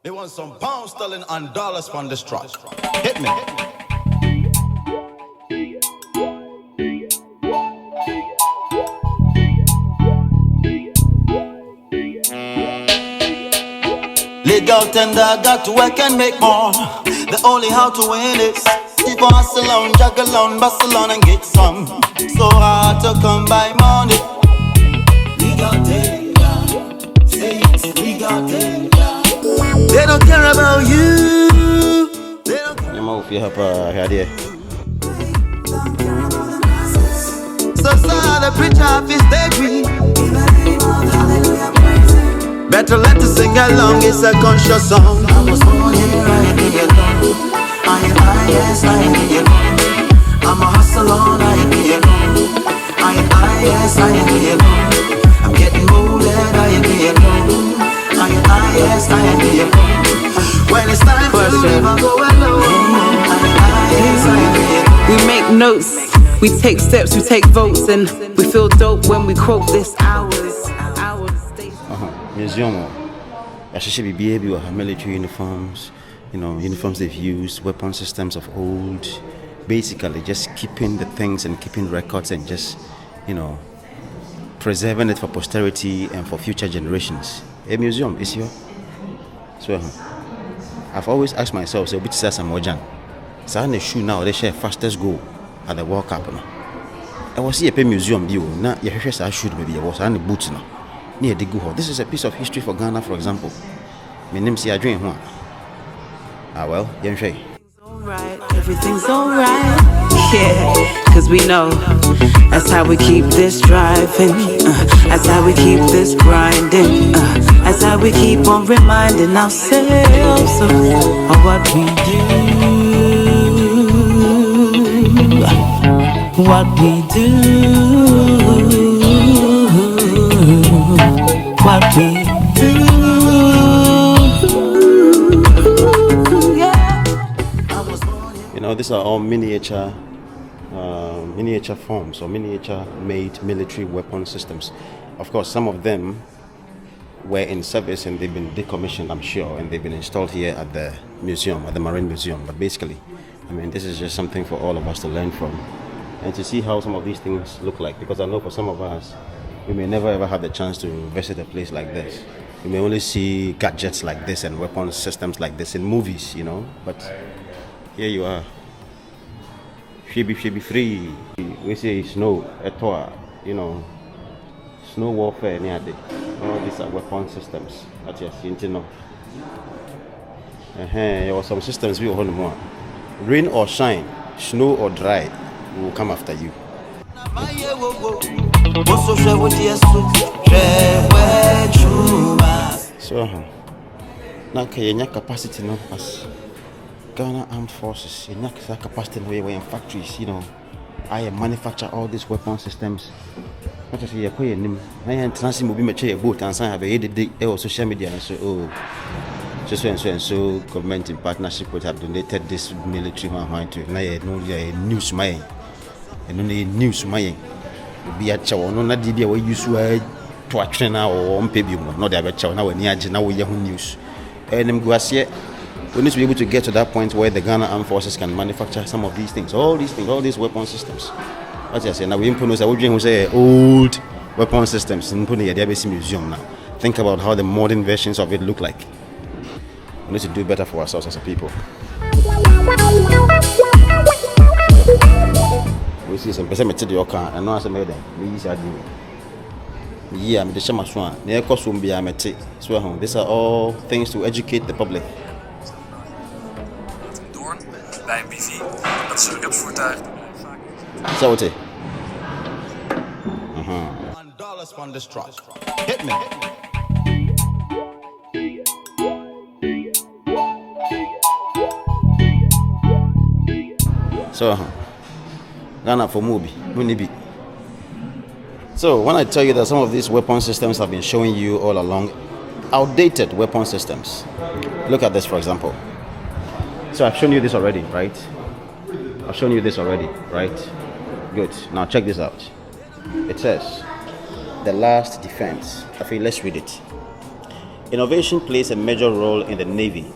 They want some pound sterling and dollars from this track. Hit me. Legal tender, got to work and make more. The only how to win is keep on hustle on, juggle on, bustle on and get some. So hard to come by money. Legal tender, say it's legal tender. They don't care about you. They don't care. I'm out for help here. So sad the preacher of his daydream. Better let the sing along, it's a conscious song. I was born here, I ain't here alone. Yes, I ain't here alone. I'm a hustle on, I ain't here alone. Yes, I ain't here alone. I'm getting molded, I ain't here alone. Yes, I ain't here alone. When it's time to live, I go alone. Yes, I ain't here alone. We make notes, we take steps, we take votes, and we feel dope when we quote this hours. Museum, I should be able to military uniforms, uniforms they've used, weapon systems of old, basically just keeping the things and keeping records and just, preserving it for posterity and for future generations. A museum is here. So I've always asked myself, so which says I'm Ojan. So I'm the shoe now, they share fastest goal at the World Cup. I was here at a museum, now you hear I should maybe I was on the boots now. Near the Guho. This is a piece of history for Ghana, for example. My name is Adrian Juan. Well, Yenshay. Everything's alright. Yeah, cause we know that's how we keep this driving. That's how we keep this grinding. That's how we keep on reminding ourselves of what we do. What we do. What we do. These are all miniature forms or miniature-made military weapon systems. Of course, some of them were in service and they've been decommissioned, I'm sure, and they've been installed here at the museum, at the Marine Museum. But basically, this is just something for all of us to learn from and to see how some of these things look like. Because I know for some of us, we may never ever have the chance to visit a place like this. We may only see gadgets like this and weapon systems like this in movies, But here you are. She be free. We say snow, snow warfare near the. All these are weapon systems. That's your sentinel. There were some systems we were more. Rain or shine, snow or dry, we will come after you. So, now can you capacity no as Ghana Armed Forces, you have capacity in factories, I manufacture all these weapon systems. What I say, I am transit movie a boat and have a social media and so government in partnership would have donated this military one to news my and only news my be a chow no na dibia we use to a trainer or on baby not the chow now we news and we need to be able to get to that point where the Ghana Armed Forces can manufacture some of these things, all these weapon systems. As I say, now we say old weapon systems in the Diabesi Museum now. Think about how the modern versions of it look like. We need to do better for ourselves as a people. We see some person to the car and now as a maiden, we use our doing. Yeah, I'm the Shamaswan, near Kosumbia Mete. So these are all things to educate the public. Bij een BV, dat is een rupsvoertuig. Zo het is. $1 from this track. Hit me. So, Ghana for Mobi, Munibi. So, when I tell you that some of these weapon systems have been showing you all along, outdated weapon systems. Look at this, for example. So I've shown you this already, right? Good. Now check this out. It says, the last defense. Okay, let's read it. Innovation plays a major role in the Navy.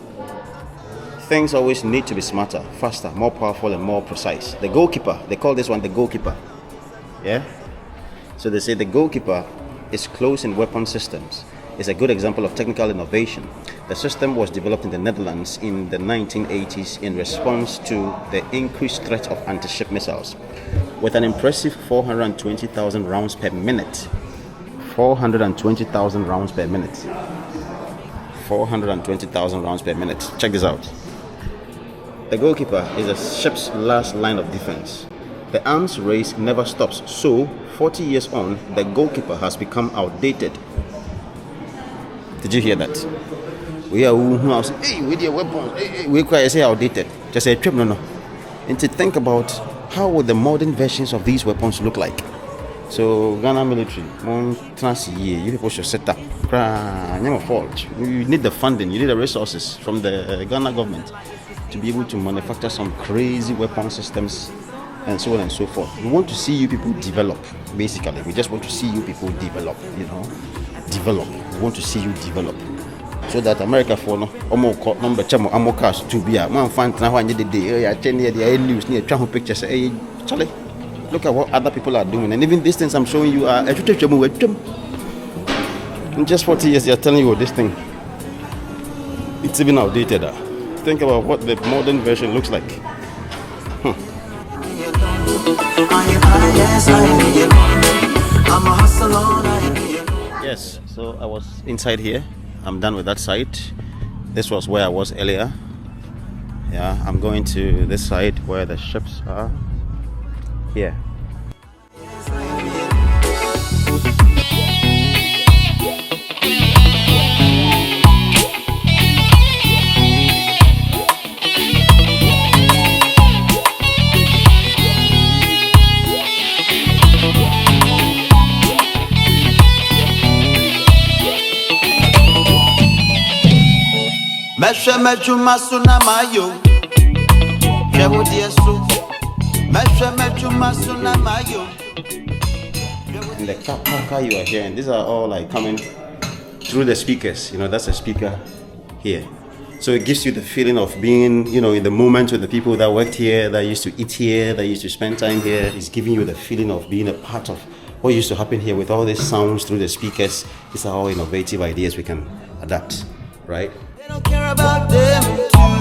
Things always need to be smarter, faster, more powerful, and more precise. The goalkeeper, they call this one the goalkeeper. Yeah? So they say the goalkeeper is close in weapon systems. It's a good example of technical innovation. The system was developed in the Netherlands in the 1980s in response to the increased threat of anti-ship missiles. With an impressive 420,000 rounds per minute. 420,000 rounds per minute. 420,000 rounds per minute. Check this out. The goalkeeper is a ship's last line of defense. The arms race never stops, so 40 years on, the goalkeeper has become outdated. Did you hear that? We are hey, with your weapons, hey, we say outdated. Just say trip, no. And to think about how would the modern versions of these weapons look like. So Ghana military, you people should set up. Never fault. You need the funding, you need the resources from the Ghana government to be able to manufacture some crazy weapon systems and so on and so forth. We want to see you people develop, basically. We just want to see you people develop, develop. We want to see you develop. So that America for no number chamo amo cash to be a man find now the day 10 year the news near travel pictures. Hey Charlie, look at what other people are doing, and even these things I'm showing you are in just 40 years. They are telling you this thing, it's even outdated. Think about what the modern version looks like. Yes, so I was inside here. I'm done with that side. This was where I was earlier. Yeah, I'm going to this side where the ships are. Here. Meshe mejuma suna mayo. Jewo diesu. Meshe mejuma suna mayo. In the car you are hearing, these are all like coming through the speakers. That's a speaker here. So it gives you the feeling of being, in the moment with the people that worked here, that used to eat here, that used to spend time here. It's giving you the feeling of being a part of what used to happen here with all these sounds through the speakers. These are all innovative ideas we can adapt, right? They don't care about them too.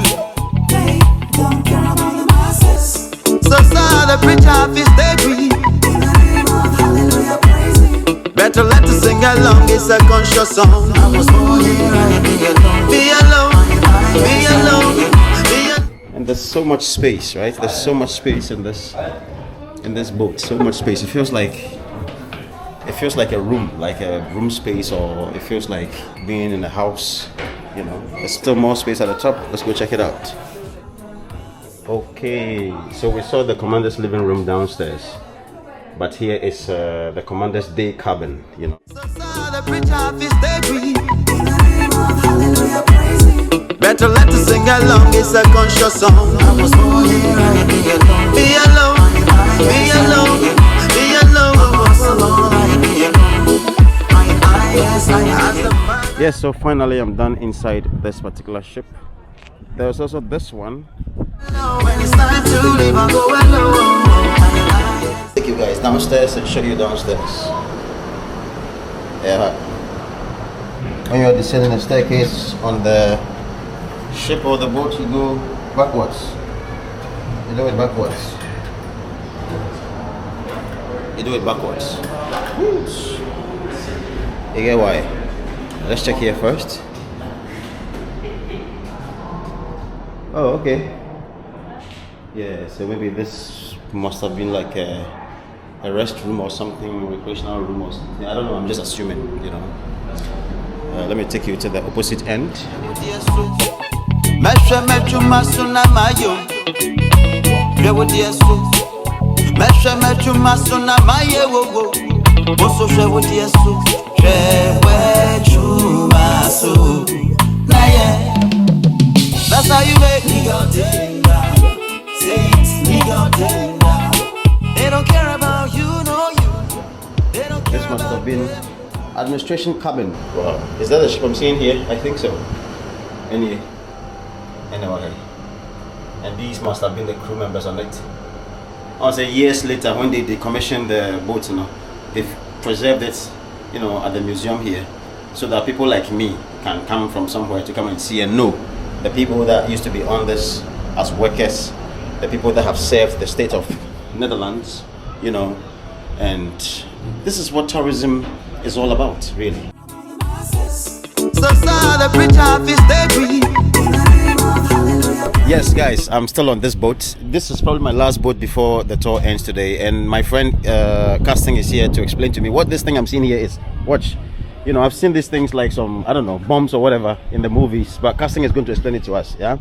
They don't care about the masses. So the preacher of his daydream. In the name of hallelujah, praise him. Better let us sing along, it's a conscious song. I was born here, I be alone. Be alone, be alone. And there's so much space, right? There's so much space in this boat. So much space. It feels like a room space, or it feels like being in a house. There's still more space at the top. Let's go check it out. Okay, so we saw the commander's living room downstairs, but here is the commander's day cabin. Better let us sing along, it's a conscious song. I was born here, I be alone. Be alone, be alone. I was alone, I be alone. Yes, so finally I'm done inside this particular ship. There's also this one. When it's time to leave, I go alone. Take you guys downstairs and show you downstairs. Yeah. When you're descending the staircase on the ship or the boat, you go backwards. You do it backwards. You do it backwards. You get why? Let's check here first. Oh, okay. Yeah, so maybe this must have been like a restroom or something, recreational room or something. I don't know, I'm just assuming, let me take you to the opposite end. That's how you make legal-tender. Say it's legal-tender. They don't care about you, no you. They don't care. This must have been administration cabin. Wow. Is that the ship I'm seeing here? I think so. Anyway. And these must have been the crew members on it. I say years later when they decommissioned the boat, they've preserved it, at the museum here, so that people like me can come from somewhere to come and see and know the people that used to be on this as workers, the people that have served the state of Netherlands, and this is what tourism is all about, really. Yes, guys, I'm still on this boat. This is probably my last boat before the tour ends today, and my friend Casting is here to explain to me what this thing I'm seeing here is. Watch. I've seen these things like some, I don't know, bombs or whatever in the movies, but Casting is going to explain it to us, yeah?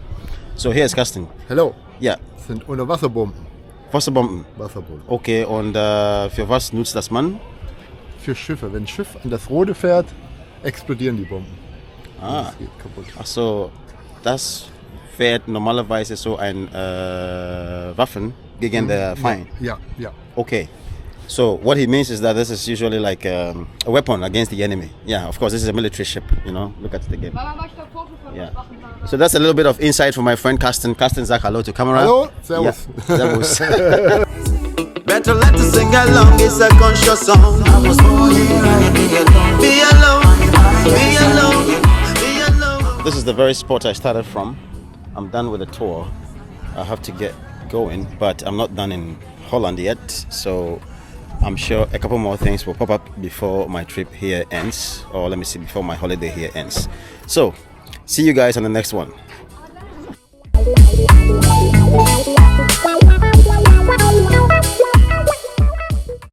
So here's Casting. Hello. Ja. Das sind Unterwasserbomben. Wasserbomben. Wasserbomben. Okay, und für was nutzt das man? Für Schiffe. Wenn ein Schiff an das Rote fährt, explodieren die Bomben. Ah. Das geht kaputt. Ach so, das fährt normalerweise so ein Waffen gegen den Feind. Ja. Okay. So what he means is that this is usually like a weapon against the enemy. Yeah, of course, this is a military ship, Look at it again. Yeah. So that's a little bit of insight from my friend Carsten. Carsten, sag hello to camera. Hallo, servus. Yeah. Servus. Better let us sing along, it's a conscious song. I was born here, I be alone. Be alone. This is the very spot I started from. I'm done with the tour. I have to get going, but I'm not done in Holland yet, so I'm sure a couple more things will pop up before my trip here ends, or let me see, before my holiday here ends. So, see you guys on the next one.